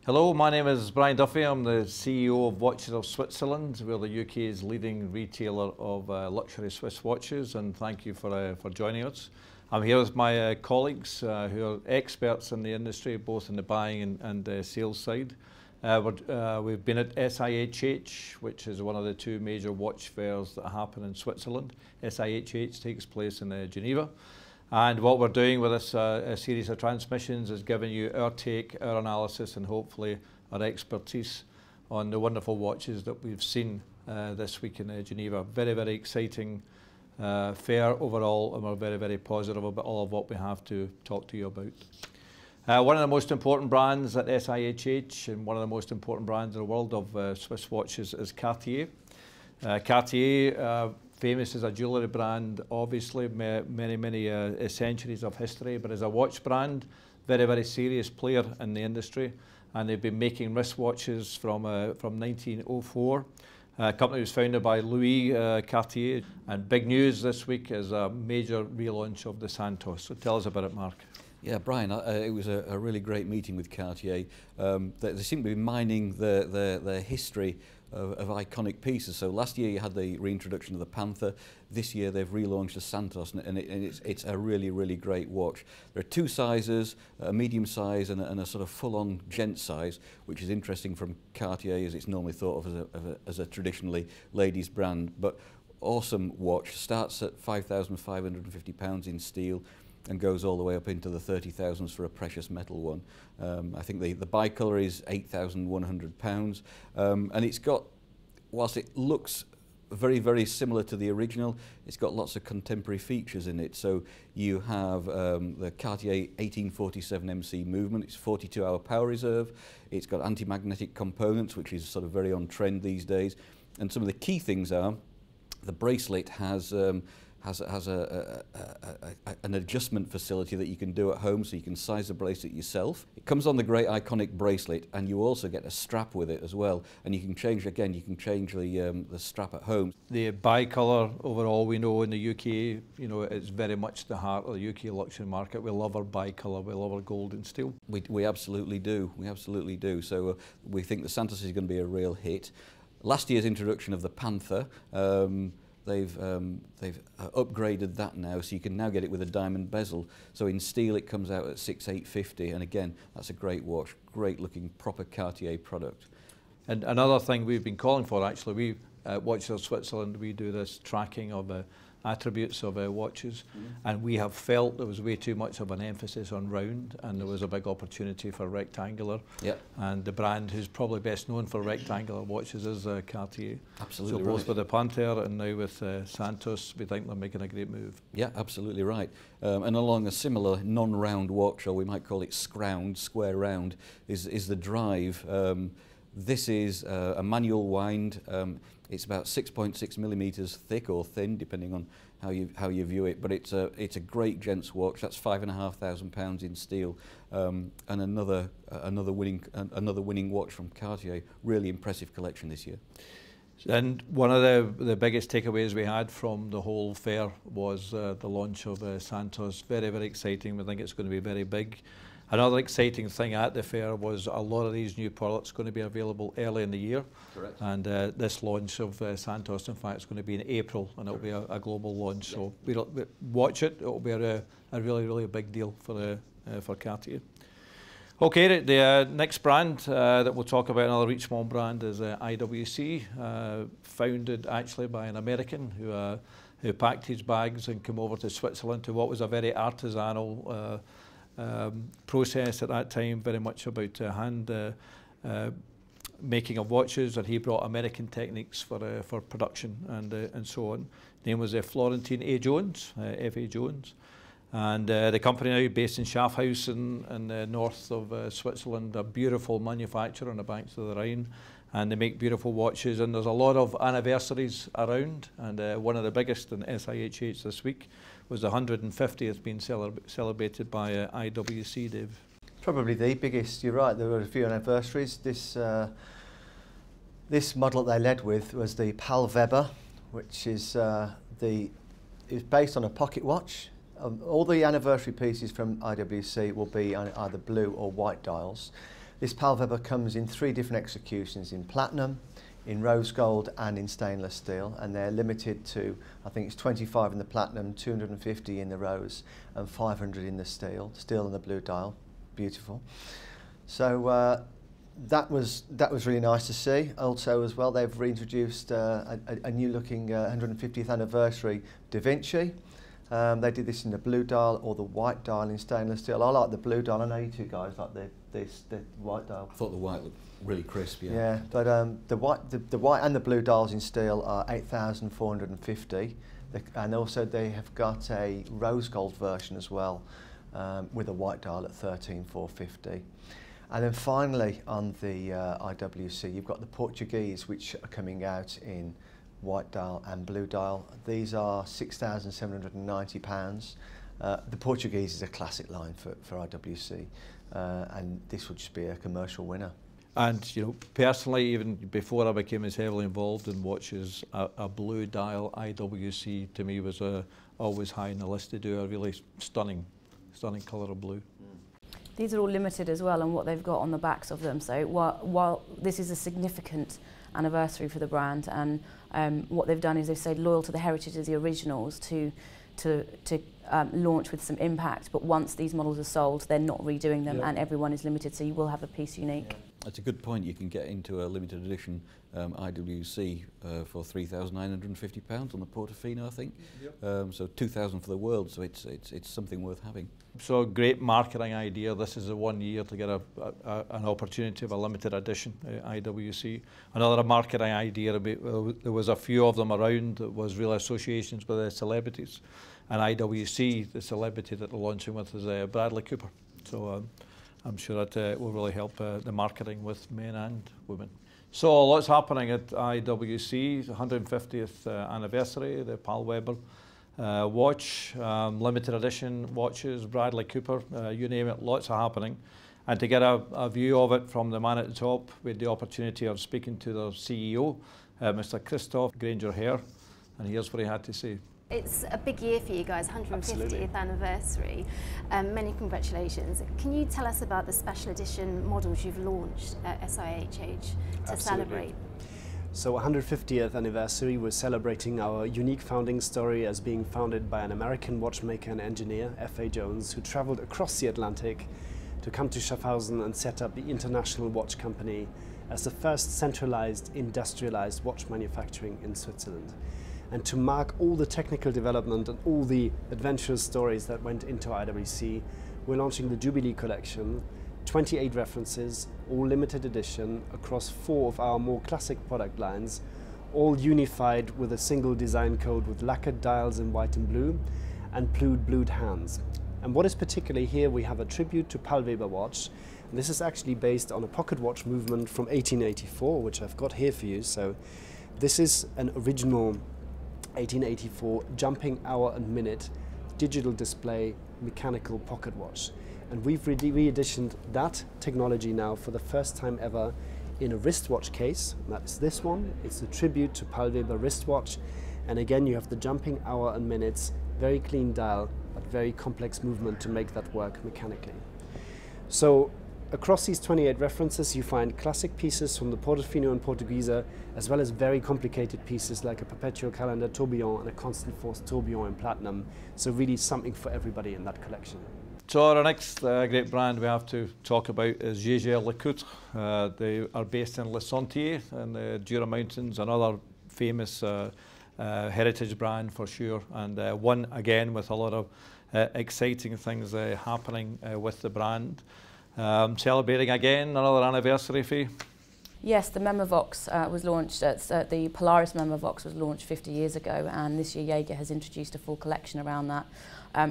Hello, my name is Brian Duffy. I'm the CEO of Watches of Switzerland. We're the UK's leading retailer of luxury Swiss watches, and thank you for joining us. I'm here with my colleagues who are experts in the industry, both in the buying and sales side. We've been at SIHH, which is one of the two major watch fairs that happen in Switzerland. SIHH takes place in Geneva. And what we're doing with this a series of transmissions is giving you our take, our analysis, and hopefully our expertise on the wonderful watches that we've seen this week in Geneva. Very, very exciting fair overall, and we're very, very positive about all of what we have to talk to you about. One of the most important brands at SIHH and one of the most important brands in the world of Swiss watches is Cartier. Cartier, famous as a jewellery brand, obviously, many centuries of history, but as a watch brand, very, very serious player in the industry. And they've been making wristwatches from 1904. A company was founded by Louis Cartier. And big news this week is a major relaunch of the Santos. So tell us about it, Mark. Yeah, Brian, it was a really great meeting with Cartier. They seem to be mining their history of iconic pieces. So last year you had the reintroduction of the Panther. This year they've relaunched the Santos, and it's a really, really great watch. There are two sizes, a medium size and a sort of full-on gent size, which is interesting from Cartier, as it's normally thought of as a traditionally ladies brand. But awesome watch, starts at £5,550 in steel and goes all the way up into the 30,000s for a precious metal one. I think the bicolour is £8,100, and it's got, whilst it looks very, very similar to the original, it's got lots of contemporary features in it. So you have the Cartier 1847 MC movement. It's 42-hour power reserve. It's got anti-magnetic components, which is sort of very on trend these days. And some of the key things are the bracelet has an adjustment facility that you can do at home, so you can size the bracelet yourself. It comes on the great iconic bracelet, and you also get a strap with it as well. And you can change, again, you can change the strap at home. The bicolour overall, we know in the UK, you know, it's very much the heart of the UK luxury market. We love our bicolour, we love our gold and steel. We absolutely do, we absolutely do. So we think the Santos is going to be a real hit. Last year's introduction of the Panther, they've upgraded that now, so you can now get it with a diamond bezel. So in steel it comes out at $6,850, and again, that's a great watch, great looking proper Cartier product. And another thing we've been calling for, actually, we at Watches of Switzerland, we do this tracking of attributes of watches, and we have felt there was way too much of an emphasis on round, and there was a big opportunity for rectangular. Yep. And the brand who's probably best known for rectangular watches is Cartier. Absolutely so both right. with the Panther and now with Santos, we think they're making a great move. Yeah, absolutely right. And along a similar non-round watch, or we might call it scround, square round, is the Drive. This is a manual wind. It's about 6.6 millimeters thick or thin, depending on how you view it. But it's a great gents watch. That's £5,500 in steel, and another winning watch from Cartier. Really impressive collection this year. And one of the biggest takeaways we had from the whole fair was the launch of Santos. Very, very exciting. We think it's going to be very big. Another exciting thing at the fair was a lot of these new products going to be available early in the year. Correct. And this launch of Santos, in fact, is going to be in April, and it'll be a global launch. Yeah. So we'll watch it. It'll be a really, really big deal for Cartier. Okay, the next brand that we'll talk about, another Richemont brand, is IWC, founded actually by an American who packed his bags and came over to Switzerland to what was a very artisanal process at that time, very much about hand making of watches, and he brought American techniques for production and so on. His name was Florentine A. Jones, F.A. Jones, and the company now based in Schaffhouse in the north of Switzerland, a beautiful manufacturer on the banks of the Rhine, and they make beautiful watches, and there's a lot of anniversaries around, and one of the biggest in SIHH this week was the 150th being celebrated by IWC, Dave. Probably the biggest, you're right, there were a few anniversaries. This model that they led with was the Paul Weber, which is based on a pocket watch. All the anniversary pieces from IWC will be on either blue or white dials. This Palweber comes in 3 different executions, in platinum, in rose gold and in stainless steel, and they're limited to, I think it's 25 in the platinum, 250 in the rose and 500 in the steel and the blue dial. Beautiful. So that was really nice to see. Also as well, they've reintroduced a new looking 150th anniversary Da Vinci. They did this in the blue dial or the white dial in stainless steel. I like the blue dial. I know you two guys like the white dial. I thought the white looked really crisp, yeah. Yeah, but the white and the blue dials in steel are 8,450, and also they have got a rose gold version as well, with a white dial at 13,450. And then finally on the IWC, you've got the Portuguese, which are coming out in white dial and blue dial. These are £6,790. The Portuguese is a classic line for IWC, and this would just be a commercial winner. And, you know, personally, even before I became as heavily involved in watches, a blue dial IWC to me was always high on the list to do. A really stunning colour of blue. These are all limited as well on what they've got on the backs of them. So while this is a significant anniversary for the brand, and what they've done is they've stayed loyal to the heritage of the originals to launch with some impact. But once these models are sold, they're not redoing them, and everyone is limited. So you will have a piece unique. Yeah. That's a good point. You can get into a limited edition IWC for £3,950 on the Portofino, I think. Yep. So $2,000 for the world. So it's something worth having. So a great marketing idea. This is the 1 year to get an opportunity of a limited edition IWC. Another marketing idea, there was a few of them around, that was real associations with the celebrities. And IWC, the celebrity that they're launching with, is Bradley Cooper. So I'm sure that will really help the marketing with men and women. So lots happening at IWC, 150th anniversary, the Palweber watch, limited edition watches, Bradley Cooper, you name it, lots are happening. And to get a view of it from the man at the top, we had the opportunity of speaking to their CEO, Mr. Christoph Granger-Hare, and here's what he had to say. It's a big year for you guys, 150th Absolutely. Anniversary. Many congratulations. Can you tell us about the special edition models you've launched at SIHH to celebrate? So 150th anniversary, we're celebrating our unique founding story as being founded by an American watchmaker and engineer, F.A. Jones, who traveled across the Atlantic to come to Schaffhausen and set up the International Watch Company as the first centralized, industrialized watch manufacturing in Switzerland. And to mark all the technical development and all the adventurous stories that went into IWC, we're launching the Jubilee collection, 28 references, all limited edition, across 4 of our more classic product lines, all unified with a single design code with lacquered dials in white and blue, and blued hands. And what is particularly here, we have a tribute to Palweber watch. And this is actually based on a pocket watch movement from 1884, which I've got here for you. So this is an original 1884 jumping hour and minute digital display mechanical pocket watch, and we've re-editioned that technology now for the first time ever in a wristwatch case. That's this one. It's a tribute to Palweber wristwatch, and again you have the jumping hour and minutes, very clean dial but very complex movement to make that work mechanically. So across these 28 references, you find classic pieces from the Portofino and Portuguesa, as well as very complicated pieces like a perpetual calendar tourbillon and a constant force tourbillon in platinum. So really something for everybody in that collection. So our next great brand we have to talk about is Jaeger-LeCoultre. They are based in Les Sentiers in the Jura Mountains, another famous heritage brand for sure, and one again with a lot of exciting things happening with the brand. Celebrating again another anniversary for you. Yes, the Memovox was launched, the Polaris Memovox was launched 50 years ago, and this year Jaeger has introduced a full collection around that.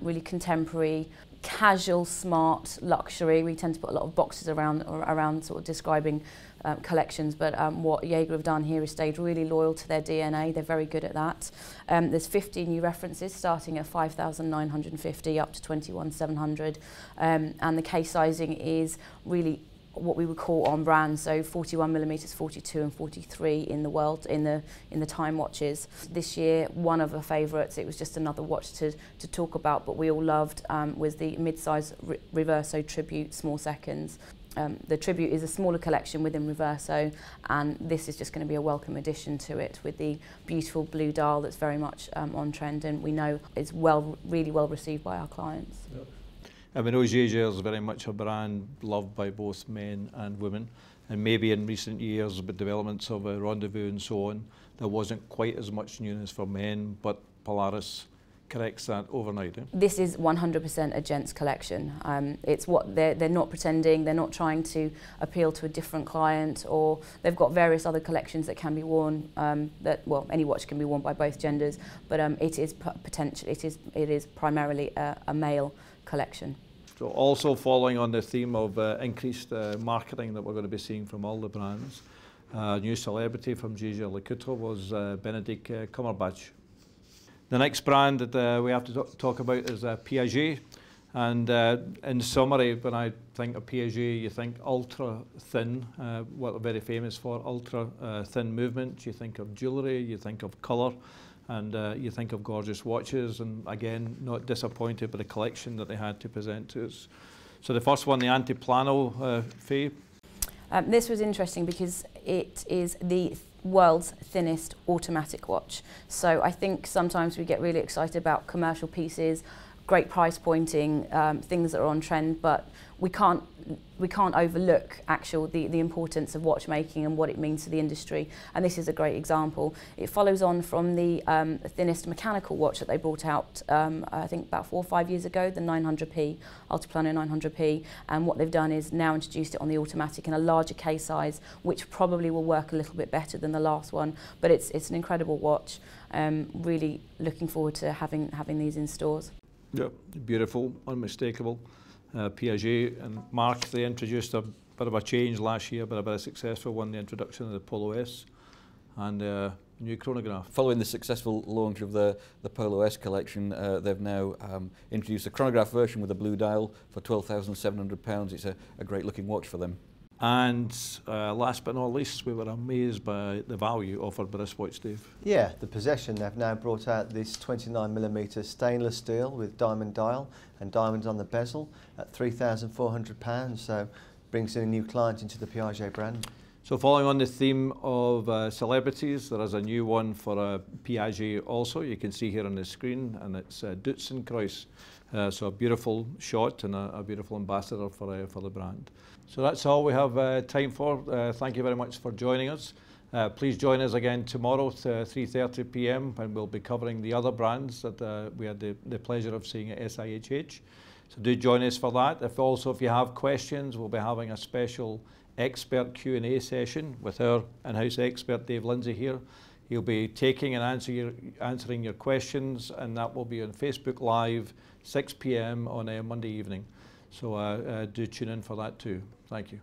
Really contemporary, casual, smart, luxury. We tend to put a lot of boxes around sort of describing collections, but what Jaeger have done here is stayed really loyal to their DNA. They're very good at that. There's 50 new references starting at 5,950 up to 21,700, and the case sizing is really what we would call on brand, so 41mm, 42 and 43 in the world, in the time watches. This year, one of the favourites, it was just another watch to talk about, but we all loved, was the mid-size Reverso Tribute Small Seconds. The Tribute is a smaller collection within Reverso, and this is just going to be a welcome addition to it, with the beautiful blue dial that's very much on trend, and we know it's really well received by our clients. Yep. And we know Jaeger is very much a brand loved by both men and women, and maybe in recent years with developments of Rendezvous and so on, there wasn't quite as much newness for men, but Polaris corrects that overnight. Eh? This is 100% a gents collection. It's what they're not pretending, they're not trying to appeal to a different client, or they've got various other collections that can be worn, well, any watch can be worn by both genders, but it is primarily a male collection. So also following on the theme of increased marketing that we're going to be seeing from all the brands, new celebrity from Jaeger-LeCoultre was Benedict Cumberbatch. The next brand that we have to talk about is Piaget, and in summary, when I think of Piaget, you think ultra thin, what they're very famous for, ultra thin movement. You think of jewellery, you think of colour, and you think of gorgeous watches, and again, not disappointed by the collection that they had to present to us. So the first one, the Antiplano, Faye. This was interesting because it is the world's thinnest automatic watch. So I think sometimes we get really excited about commercial pieces, great price pointing, things that are on trend, but we can't overlook the importance of watchmaking and what it means to the industry, and this is a great example. It follows on from the thinnest mechanical watch that they brought out I think about 4 or 5 years ago, the 900p, Altiplano 900p, and what they've done is now introduced it on the automatic in a larger case size, which probably will work a little bit better than the last one, but it's an incredible watch. Really looking forward to having these in stores. Yeah, beautiful, unmistakable. Piaget and Mark, they introduced a bit of a change last year, but a very successful one, the introduction of the Polo S and new chronograph. Following the successful launch of the Polo S collection, they've now introduced a chronograph version with a blue dial for £12,700. It's a great looking watch for them. And last but not least, we were amazed by the value offered by this watch, Dave. Yeah, the possession. They've now brought out this 29mm stainless steel with diamond dial and diamonds on the bezel at £3,400, so brings in a new client into the Piaget brand. So following on the theme of celebrities, there is a new one for Piaget also. You can see here on the screen, and it's Dutzendkreuz. So a beautiful shot and a beautiful ambassador for the brand. So that's all we have time for. Thank you very much for joining us. Please join us again tomorrow at 3:30 p.m. when we'll be covering the other brands that we had the pleasure of seeing at SIHH. So do join us for that. If you have questions, we'll be having a special expert Q&A session with our in-house expert Dave Lindsay here. He'll be taking and answering your questions, and that will be on Facebook Live 6 p.m. on a Monday evening. So do tune in for that too. Thank you.